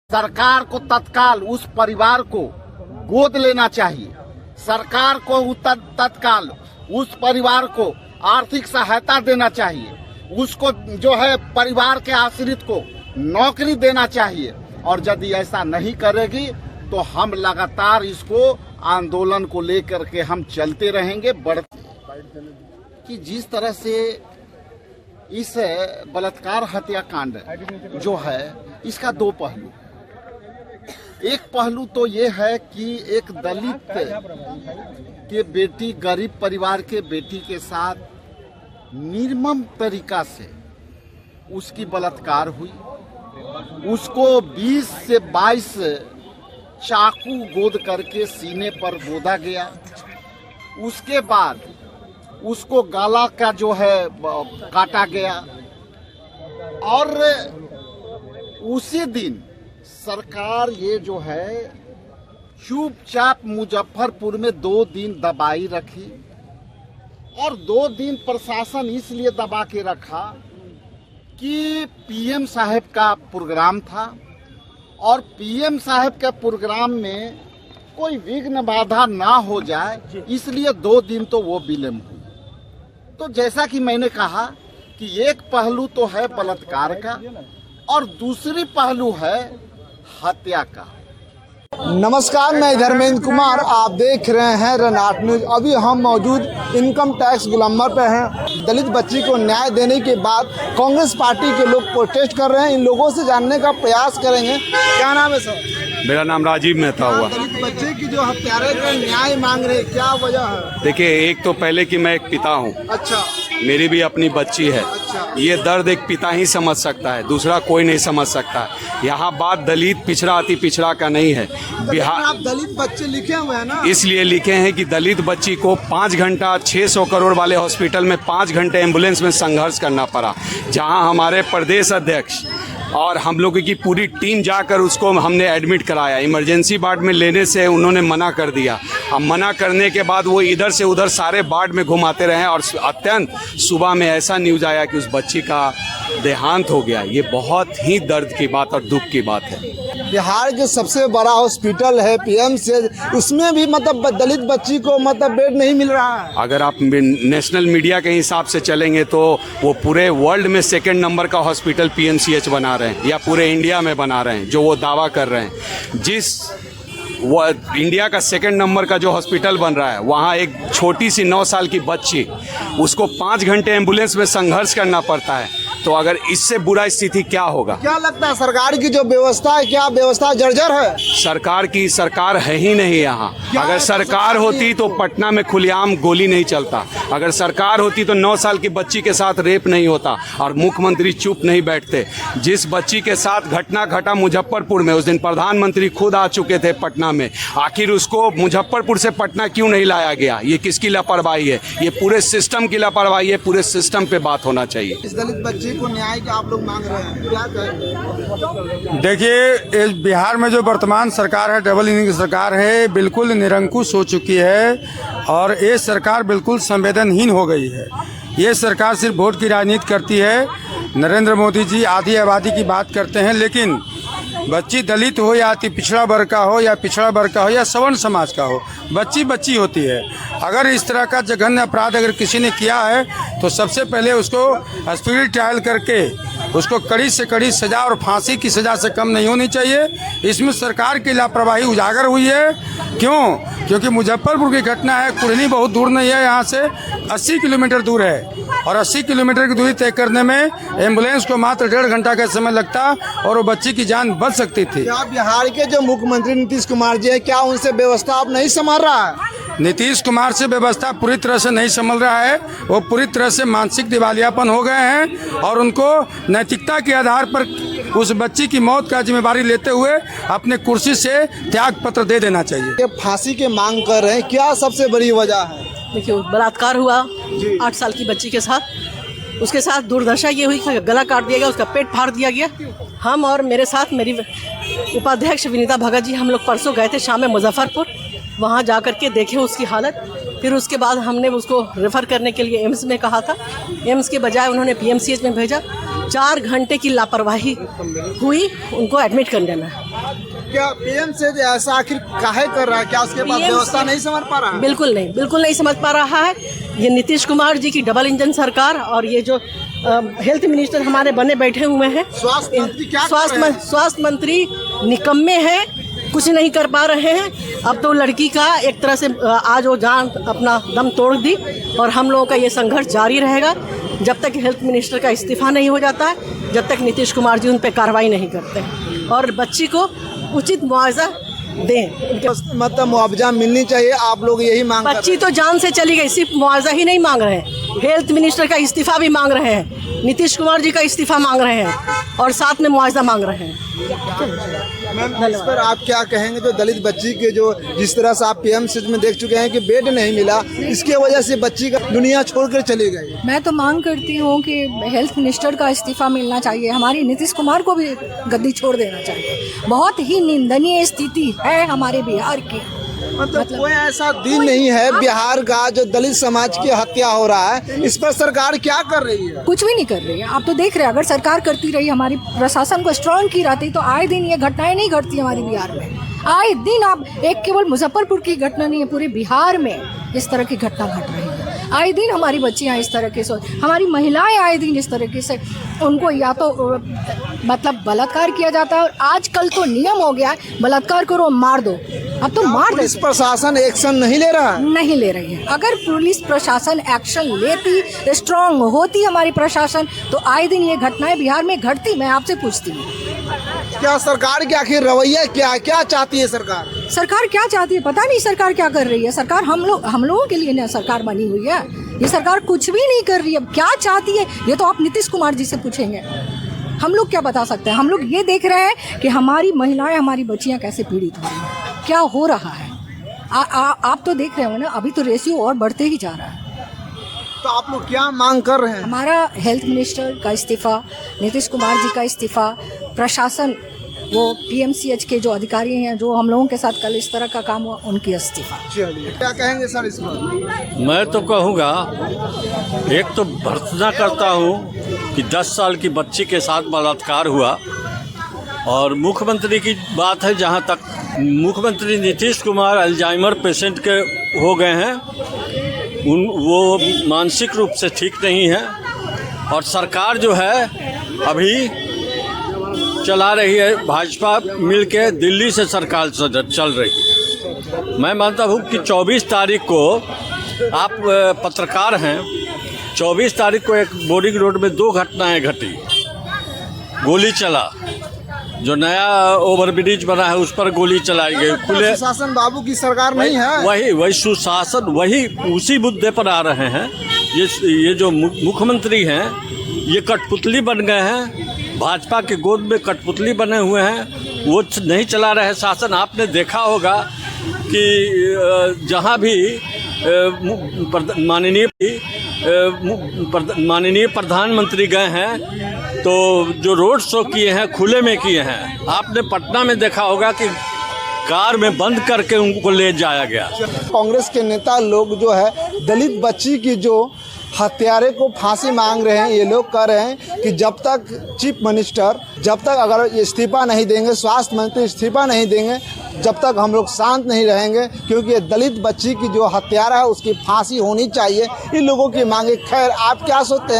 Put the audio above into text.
सरकार को तत्काल उस परिवार को गोद लेना चाहिए। सरकार को तत्काल उस परिवार को आर्थिक सहायता देना चाहिए। उसको जो है परिवार के आश्रित को नौकरी देना चाहिए। और यदि ऐसा नहीं करेगी तो हम लगातार इसको आंदोलन को लेकर के हम चलते रहेंगे। कि जिस तरह से इस बलात्कार हत्याकांड जो है इसका दो पहलू। एक पहलू तो ये है कि एक दलित के बेटी, गरीब परिवार के बेटी के साथ निर्मम तरीका से उसकी बलात्कार हुई। उसको 20 से 22 चाकू गोद करके सीने पर गोदा गया। उसके बाद उसको गला का जो है काटा गया। और उसी दिन सरकार ये जो है चुपचाप मुजफ्फरपुर में 2 दिन दबाई रखी। और 2 दिन प्रशासन इसलिए दबा के रखा कि पीएम साहब का प्रोग्राम था और पीएम साहब के प्रोग्राम में कोई विघ्न बाधा ना हो जाए, इसलिए 2 दिन तो वो विलम्ब हुई। तो जैसा कि मैंने कहा कि एक पहलू तो है बलात्कार का और दूसरी पहलू है हत्या का। नमस्कार, मैं धर्मेंद्र कुमार, आप देख रहे हैं रनआउट न्यूज। अभी हम मौजूद इनकम टैक्स गुलंबर पे हैं। दलित बच्ची को न्याय देने के बाद कांग्रेस पार्टी के लोग प्रोटेस्ट कर रहे हैं। इन लोगों से जानने का प्रयास करेंगे। क्या नाम है सर? मेरा नाम राजीव मेहता हुआ। दलित बच्चे की जो हत्यारे का न्याय मांग रहे, क्या वजह है? देखिए, एक तो पहले कि मैं एक पिता हूँ। अच्छा। मेरी भी अपनी बच्ची है। अच्छा। ये दर्द एक पिता ही समझ सकता है, दूसरा कोई नहीं समझ सकता। यहाँ बात दलित पिछड़ा अति पिछड़ा का नहीं है। बिहार आप दलित बच्चे लिखे हुए हैं ना, इसलिए लिखे हैं कि दलित बच्ची को 5 घंटा 600 करोड़ वाले हॉस्पिटल में 5 घंटे एम्बुलेंस में संघर्ष करना पड़ा, जहाँ हमारे प्रदेश अध्यक्ष और हम लोगों की पूरी टीम जाकर उसको हमने एडमिट कराया। इमरजेंसी वार्ड में लेने से उन्होंने मना कर दिया। अब मना करने के बाद वो इधर से उधर सारे वार्ड में घुमाते रहे और अत्यंत सुबह में ऐसा न्यूज़ आया कि उस बच्ची का देहांत हो गया। ये बहुत ही दर्द की बात और दुख की बात है। बिहार के सबसे बड़ा हॉस्पिटल है पीएमसीएच, उसमें भी मतलब दलित बच्ची को मतलब बेड नहीं मिल रहा है। अगर आप नेशनल मीडिया के हिसाब से चलेंगे तो वो पूरे वर्ल्ड में 2nd नंबर का हॉस्पिटल पीएमसीएच बना रहे हैं या पूरे इंडिया में बना रहे हैं, जो वो दावा कर रहे हैं। जिस वो इंडिया का 2nd नंबर का जो हॉस्पिटल बन रहा है, वहाँ एक छोटी सी 9 साल की बच्ची, उसको 5 घंटे एम्बुलेंस में संघर्ष करना पड़ता है। तो अगर इससे बुरा स्थिति क्या होगा? क्या लगता है सरकार की जो व्यवस्था है, क्या व्यवस्था जर्जर है? सरकार है ही नहीं यहाँ। अगर सरकार होती तो पटना में खुलेआम गोली नहीं चलता। अगर सरकार होती तो 9 साल की बच्ची के साथ रेप नहीं होता और मुख्यमंत्री चुप नहीं बैठते। जिस बच्ची के साथ घटना घटा मुजफ्फरपुर में, उस दिन प्रधानमंत्री खुद आ चुके थे पटना में। आखिर उसको मुजफ्फरपुर से पटना क्यों नहीं लाया गया? ये किसकी लापरवाही है? ये पूरे सिस्टम की लापरवाही है। पूरे सिस्टम पे बात होना चाहिए। इस दलित बच्ची को न्याय का आप लोग मांग रहे हैं, क्या कहेंगे? देखिए, बिहार में जो वर्तमान सरकार है, डबल इंजन की सरकार है, बिल्कुल निरंकुश हो चुकी है और ये सरकार बिल्कुल संवेदनहीन हो गई है। ये सरकार सिर्फ वोट की राजनीति करती है। नरेंद्र मोदी जी आधी आबादी की बात करते हैं, लेकिन बच्ची दलित हो या अति पिछड़ा वर्ग का हो या पिछड़ा वर्ग का हो या सवर्ण समाज का हो, बच्ची बच्ची होती है। अगर इस तरह का जघन्य अपराध अगर किसी ने किया है तो सबसे पहले उसको स्पीड ट्रायल करके उसको कड़ी से कड़ी सजा और फांसी की सजा से कम नहीं होनी चाहिए। इसमें सरकार की लापरवाही उजागर हुई है। क्यों? क्योंकि मुजफ्फरपुर की घटना है, कुढ़नी बहुत दूर नहीं है, यहाँ से 80 किलोमीटर दूर है और 80 किलोमीटर की दूरी तय करने में एम्बुलेंस को मात्र 1.5 घंटा का समय लगता और वो बच्ची की जान बच सकती थी। क्या बिहार के जो मुख्यमंत्री नीतीश कुमार जी है, क्या उनसे व्यवस्था आप नहीं संभाल रहा है? नीतीश कुमार से व्यवस्था पूरी तरह से नहीं संभल रहा है। वो पूरी तरह से मानसिक दिवालियापन हो गए हैं और उनको नैतिकता के आधार पर उस बच्ची की मौत का जिम्मेदारी लेते हुए अपने कुर्सी से त्याग पत्र दे देना चाहिए। ये फांसी की मांग कर रहे हैं, क्या सबसे बड़ी वजह है? देखिए, बलात्कार हुआ 8 साल की बच्ची के साथ। उसके साथ दुर्दशा ये हुई कि गला काट दिया गया, उसका पेट फाड़ दिया गया। हम और मेरे साथ मेरी उपाध्यक्ष विनीता भगत जी, हम लोग परसों गए थे शाम में मुजफ्फरपुर। वहाँ जा कर के देखे उसकी हालत। फिर उसके बाद हमने उसको रेफ़र करने के लिए एम्स में कहा था। एम्स के बजाय उन्होंने पीएमसीएच में भेजा। 4 घंटे की लापरवाही हुई उनको एडमिट करने में। क्या पीएम से ऐसा आखिर काहे कर रहा है? क्या उसके पास PM व्यवस्था नहीं समझ पा रहा है? बिल्कुल नहीं समझ पा रहा है। ये नीतीश कुमार जी की डबल इंजन सरकार और ये जो हेल्थ मिनिस्टर हमारे बने बैठे हुए हैं, स्वास्थ्य मंत्री क्या कर रहे हैं? स्वास्थ्य मंत्री निकम्मे हैं, कुछ नहीं कर पा रहे हैं। अब तो लड़की का एक तरह से आज वो जान अपना दम तोड़ दी और हम लोगों का ये संघर्ष जारी रहेगा जब तक हेल्थ मिनिस्टर का इस्तीफा नहीं हो जाता है, जब तक नीतीश कुमार जी उन पर कार्रवाई नहीं करते हैं और बच्ची को उचित मुआवजा दें। मतलब मुआवजा मिलनी चाहिए, आप लोग यही मांग कर रहे बच्ची तो जान से चली गई, सिर्फ मुआवजा ही नहीं मांग रहे हैं, हेल्थ मिनिस्टर का इस्तीफा भी मांग रहे हैं, नीतीश कुमार जी का इस्तीफा मांग रहे हैं और साथ में मुआवजा मांग रहे हैं। मैम, इस पर आप क्या कहेंगे? जो दलित बच्ची के जो जिस तरह से आप पीएम सीट में देख चुके हैं कि बेड नहीं मिला, इसके वजह से बच्ची का दुनिया छोड़कर चली गई। मैं तो मांग करती हूँ कि हेल्थ मिनिस्टर का इस्तीफा मिलना चाहिए, हमारी नीतीश कुमार को भी गद्दी छोड़ देना चाहिए। बहुत ही निंदनीय स्थिति है हमारे बिहार की। मतलब कोई ऐसा दिन नहीं है बिहार का जो दलित समाज की हत्या हो रहा है, इस पर सरकार क्या कर रही है? कुछ भी नहीं कर रही है। आप तो देख रहे हैं, अगर सरकार करती रही, हमारी प्रशासन को स्ट्रांग की रहती तो आए दिन ये घटनाएं नहीं घटती हमारे बिहार में। आए दिन आप एक केवल मुजफ्फरपुर की घटना नहीं है, पूरे बिहार में इस तरह की घटना घट रही है। आए दिन हमारी बच्चियां इस तरह के हमारी महिलाएं आए दिन इस तरीके से उनको या तो मतलब बलात्कार किया जाता है और आजकल तो नियम हो गया है बलात्कार करो मार दो। अब तो मार दो। पुलिस प्रशासन एक्शन नहीं ले रहा है? नहीं ले रही है। अगर पुलिस प्रशासन एक्शन लेती, स्ट्रांग होती हमारी प्रशासन, तो आए दिन ये घटनाएं बिहार में घटती। मैं आपसे पूछती हूँ, क्या सरकार के आखिर रवैया क्या चाहती है सरकार? सरकार क्या चाहती है पता नहीं। सरकार क्या कर रही है? सरकार हम लोगों के लिए ना सरकार बनी हुई है। ये सरकार कुछ भी नहीं कर रही है। क्या चाहती है ये तो आप नीतीश कुमार जी से पूछेंगे। हम लोग क्या बता सकते हैं? हम लोग ये देख रहे हैं कि हमारी महिलाएं, हमारी बच्चियां कैसे पीड़ित हो रही हैं, क्या हो रहा है। आप तो देख रहे हो ना, अभी तो रेशियो और बढ़ते ही जा रहा है। तो आप लोग क्या मांग कर रहे हैं? हमारा हेल्थ मिनिस्टर का इस्तीफा, नीतीश कुमार जी का इस्तीफा, प्रशासन वो पीएमसीएच के जो अधिकारी हैं जो हम लोगों के साथ कल इस तरह का काम हुआ, उनकी इस्तीफा। चलिए, क्या कहेंगे सर इस पर? मैं तो कहूँगा, एक तो भर्त्सना करता हूँ कि 10 साल की बच्ची के साथ बलात्कार हुआ और मुख्यमंत्री की बात है, जहाँ तक मुख्यमंत्री नीतीश कुमार अल्जाइमर पेशेंट के हो गए हैं, वो मानसिक रूप से ठीक नहीं है और सरकार जो है अभी चला रही है भाजपा मिलके, दिल्ली से सरकार चल रही है। मैं मानता हूँ कि 24 तारीख को आप पत्रकार हैं, 24 तारीख को एक बोरिंग रोड में 2 घटनाएं घटी। गोली चला, जो नया ओवरब्रिज बना है उस पर गोली चलाई गई। खुले सुशासन बाबू की सरकार नहीं है। वही सुशासन, वही उसी मुद्दे पर आ रहे हैं। ये जो मुख्यमंत्री हैं ये कठपुतली बन गए हैं, भाजपा के गोद में कठपुतली बने हुए हैं। वो नहीं चला रहे शासन। आपने देखा होगा कि जहाँ भी माननीय प्रधानमंत्री गए हैं तो जो रोड शो किए हैं खुले में किए हैं। आपने पटना में देखा होगा कि कार में बंद करके उनको ले जाया गया। कांग्रेस के नेता लोग जो है दलित बच्ची की जो हत्यारे को फांसी मांग रहे हैं, ये लोग कह रहे हैं कि जब तक चीफ मिनिस्टर, जब तक अगर इस्तीफा नहीं देंगे, स्वास्थ्य मंत्री इस्तीफा नहीं देंगे, जब तक हम लोग शांत नहीं रहेंगे, क्योंकि ये दलित बच्ची की जो हत्यारा है उसकी फांसी होनी चाहिए। इन लोगों की मांगे। खैर, आप क्या सोचते हैं?